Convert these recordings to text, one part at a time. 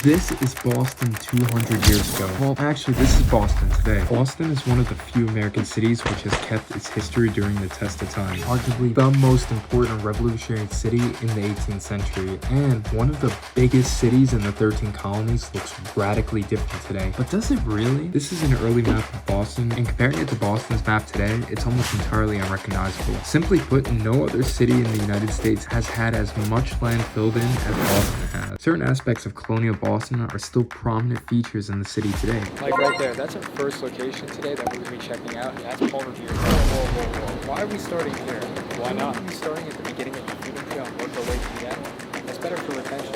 This is Boston 200 years ago. Well, actually, this is Boston today. Boston is one of the few American cities which has kept its history during the test of time. Arguably the most important revolutionary city in the 18th century, and one of the biggest cities in the 13 colonies looks radically different today. But does it really? This is an early map of Boston, and comparing it to Boston's map today, it's almost entirely unrecognizable. Simply put, no other city in the United States has had as much land filled in as Boston has. Certain aspects of colonial Boston are still prominent features in the city today. Like right there, that's our first location today that we're going to be checking out, and that's Paul Revere House. Whoa. Why are we starting here? Why not be starting at the beginning of the Freedom Trail and work our way to the end? That's better for retention.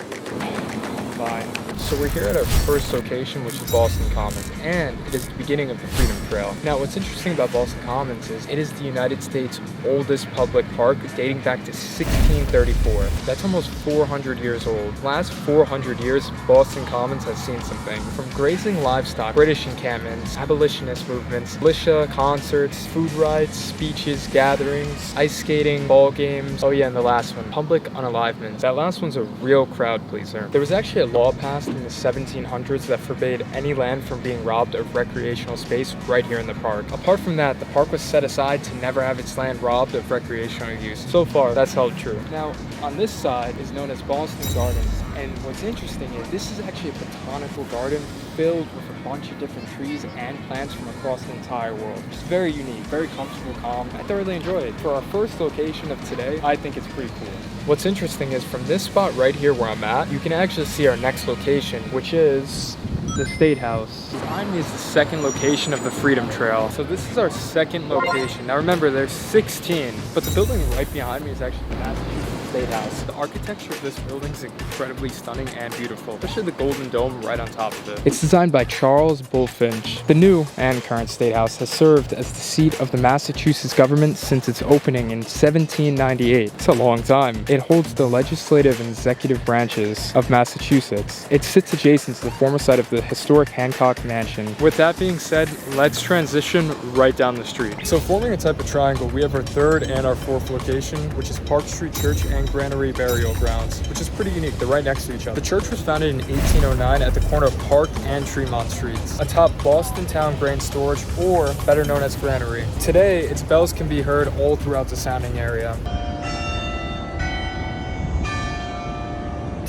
Fine. So we're here at our first location, which is Boston Commons, and it is the beginning of the Freedom Trail. Now, what's interesting about Boston Commons is it is the United States' oldest public park, dating back to 1634. That's almost 400 years old. The last 400 years, Boston Commons has seen something. From grazing livestock, British encampments, abolitionist movements, militia, concerts, food rides, speeches, gatherings, ice skating, ball games. Oh yeah, and the last one, public unalivements. That last one's a real crowd pleaser. There was actually a law passed in the 1700s that forbade any land from being robbed of recreational space right here in the park. Apart from that, the park was set aside to never have its land robbed of recreational use. So far, that's held true. Now, on this side is known as Boston Gardens, and what's interesting is this is actually a botanical garden filled with a bunch of different trees and plants from across the entire world. It's very unique, very comfortable, calm. I thoroughly enjoy it. For our first location of today, I think it's pretty cool. What's interesting is from this spot right here where I'm at, you can actually see our next location, which is the State House. Behind me is the second location of the Freedom Trail. So this is our second location. Now remember, there's 16, but the building right behind me is actually the Massachusetts State House. The architecture of this building is incredibly stunning and beautiful, especially the golden dome right on top of it. It's designed by Charles Bulfinch. The new and current State House has served as the seat of the Massachusetts government since its opening in 1798. It's a long time. It holds the legislative and executive branches of Massachusetts. It sits adjacent to the former site of the historic Hancock Mansion. With that being said, let's transition right down the street. So forming a type of triangle, we have our third and our fourth location, which is Park Street Church and Granary Burial Grounds, which is pretty unique. They're right next to each other. The church was founded in 1809 at the corner of Park and Tremont Streets, atop Boston Town Grain Storage, or better known as Granary. Today, its bells can be heard all throughout the sounding area.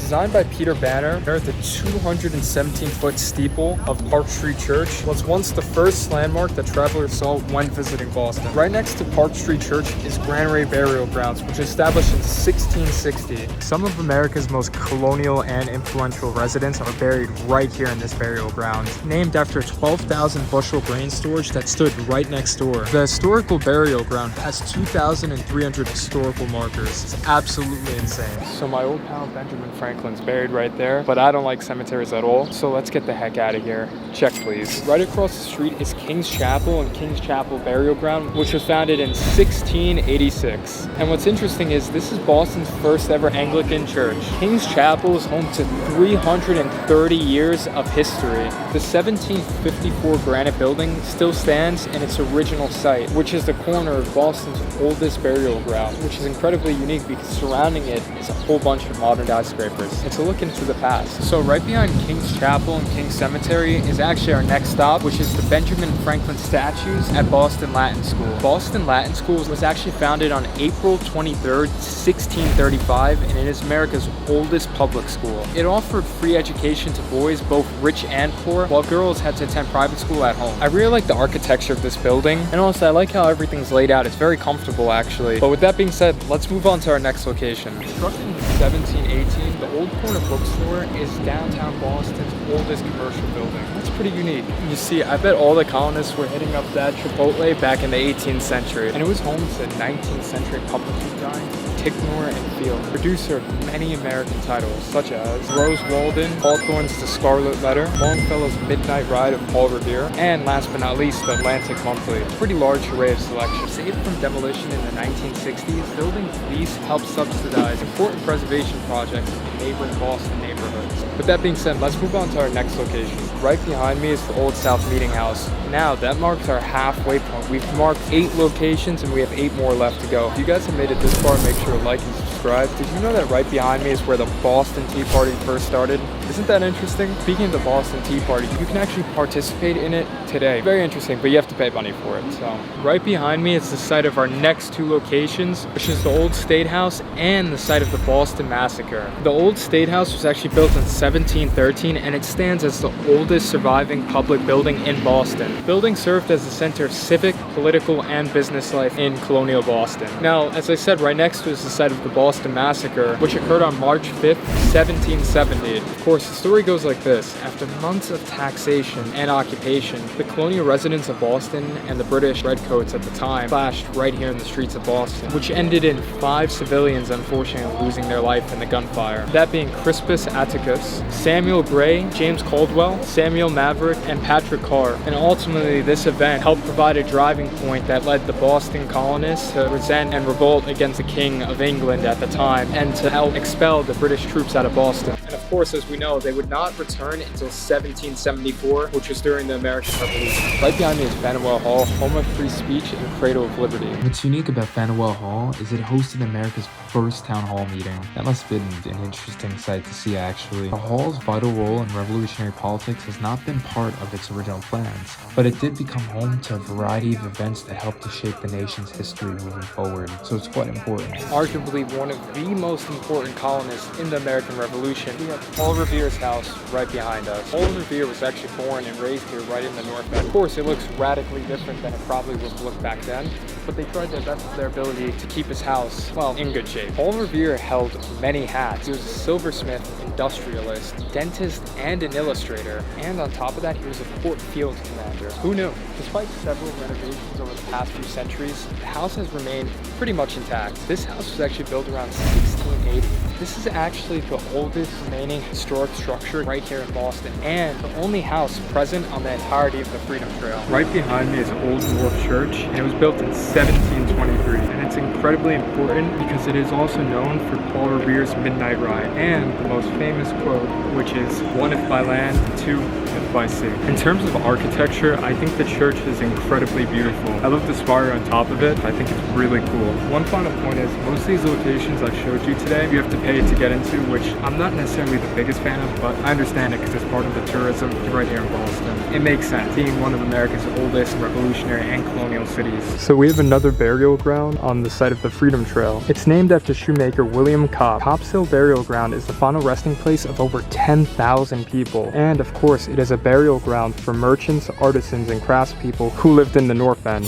Designed by Peter Banner, at the 217-foot steeple of Park Street Church was once the first landmark that travelers saw when visiting Boston. Right next to Park Street Church is Granary Burial Grounds, which was established in 1660. Some of America's most colonial and influential residents are buried right here in this burial ground, named after 12,000 bushel grain storage that stood right next door. The historical burial ground has 2,300 historical markers. It's absolutely insane. So my old pal Benjamin Franklin's buried right there, but I don't like cemeteries at all, so let's get the heck out of here. Check, please. Right across the street is King's Chapel and King's Chapel Burial Ground, which was founded in 1686. And what's interesting is this is Boston's first ever Anglican church. King's Chapel is home to 330 years of history. The 1754 granite building still stands in its original site, which is the corner of Boston's oldest burial ground, which is incredibly unique because surrounding it is a whole bunch of modern skyscrapers. It's a look into the past. So right behind King's Chapel and King's Cemetery is actually our next stop, which is the Benjamin Franklin statues at Boston Latin School. Boston Latin School was actually founded on April 23rd, 1635, and it is America's oldest public school. It offered free education to boys, both rich and poor, while girls had to attend private school at home. I really like the architecture of this building, and also I like how everything's laid out. It's very comfortable, actually. But with that being said, let's move on to our next location. Constructed in 1718, the Old Corner Bookstore is downtown Boston's oldest commercial building. That's pretty unique. You see, I bet all the colonists were hitting up that Chipotle back in the 18th century, and it was home to 19th century publishing giants Ticknor and Field, producer of many American titles such as Rose Walden, Hawthorne's The Scarlet Letter, Longfellow's Midnight Ride of Paul Revere, and last but not least, the Atlantic Monthly. A pretty large array of selections. Saved from demolition in the 1960s, buildings lease helped subsidize important preservation projects in neighboring Boston neighborhoods. With that being said, let's move on to our next location. Right behind me is the Old South Meeting House. Now, that marks our halfway point. We've marked 8 locations and we have 8 more left to go. If you guys have made it this far, make sure to like and subscribe. subscribe. Did you know that right behind me is where the Boston Tea Party first started? Isn't that interesting? Speaking of the Boston Tea Party, you can actually participate in it today. Very interesting, but you have to pay money for it. So right behind me is the site of our next two locations, which is the Old State House and the site of the Boston Massacre. The Old State House was actually built in 1713, and it stands as the oldest surviving public building in Boston. The building served as the center of civic, political, and business life in colonial Boston. Now, as I said, right next to is the site of the Boston Massacre, which occurred on March 5th, 1770. Of course, the story goes like this. After months of taxation and occupation, the colonial residents of Boston and the British redcoats at the time clashed right here in the streets of Boston, which ended in 5 civilians unfortunately losing their life in the gunfire. That being Crispus Atticus, Samuel Gray, James Caldwell, Samuel Maverick, and Patrick Carr. And ultimately, this event helped provide a driving point that led the Boston colonists to resent and revolt against the King of England at the time, and to help expel the British troops out of Boston. And of course, as we know, they would not return until 1774, which was during the American Revolution. Right behind me is Faneuil Hall, home of free speech and cradle of liberty. What's unique about Faneuil Hall is it hosted America's first town hall meeting. That must have been an interesting sight to see, actually. The hall's vital role in revolutionary politics has not been part of its original plans, but it did become home to a variety of events that helped to shape the nation's history moving forward, so it's quite important. Arguably one of the most important colonists in the American Revolution, we have Paul Revere's house right behind us. Paul Revere was actually born and raised here right in the North End. Of course, it looks radically different than it probably would have looked back then, but they tried their best of their ability to keep his house, well, in good shape. Paul Revere held many hats. He was a silversmith, industrialist, dentist, and an illustrator. And on top of that, he was a court field commander. Who knew? Despite several renovations over the past few centuries, the house has remained pretty much intact. This house was actually built around 1680. This is actually the oldest remaining historic structure right here in Boston, and the only house present on the entirety of the Freedom Trail. Right behind me is Old North Church, and it was built in 1723. And it's incredibly important because it is also known for Paul Revere's Midnight Ride and the most famous quote, which is, "One if by land, two if by sea." In terms of architecture, I think the church is incredibly beautiful. I love the spire on top of it. I think it's really cool. One final point is, most of these locations I showed you today, you have to pay to get into, which I'm not necessarily the biggest fan of, but I understand it because it's part of the tourism right here in Boston. It makes sense, being one of America's oldest revolutionary and colonial cities. So we have another burial ground on the site of the Freedom Trail. It's named after shoemaker William Cobb. Cobb's Hill Burial Ground is the final resting place of over 10,000 people. And of course, it is a burial ground for merchants, artisans, and craftspeople who lived in the North End.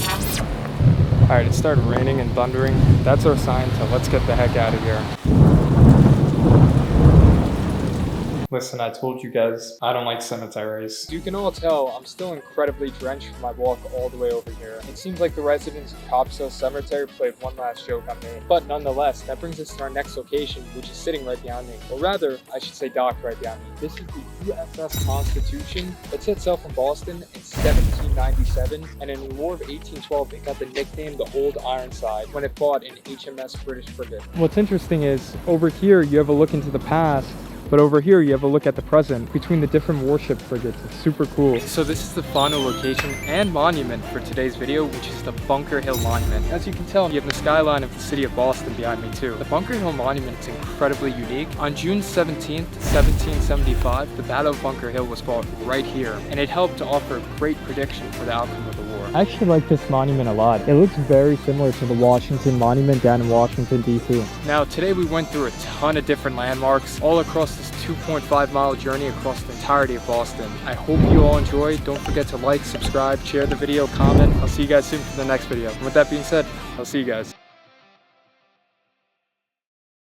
Alright, it started raining and thundering. That's our sign to let's get the heck out of here. Listen, I told you guys, I don't like cemeteries. You can all tell, I'm still incredibly drenched from my walk all the way over here. It seems like the residents of Cobb's Hill Cemetery played one last joke on me. But nonetheless, that brings us to our next location, which is sitting right behind me. Or rather, I should say docked right behind me. This is the USS Constitution. It set sail from Boston in 1797, and in the War of 1812, it got the nickname the Old Ironside when it fought in HMS British frigate. What's interesting is, over here you have a look into the past, but over here you have a look at the present between the different warship frigates. It's super cool. So this is the final location and monument for today's video, which is the Bunker Hill Monument. As you can tell, you have the skyline of the city of Boston behind me too. The Bunker Hill Monument is incredibly unique. On June 17th, 1775, the Battle of Bunker Hill was fought right here, and it helped to offer a great prediction for the outcome of the war. I actually like this monument a lot. It looks very similar to the Washington Monument down in Washington, D.C. Now, today we went through a ton of different landmarks all across this 2.5-mile journey across the entirety of Boston. I hope you all enjoyed. Don't forget to like, subscribe, share the video, comment. I'll see you guys soon for the next video. And with that being said, I'll see you guys.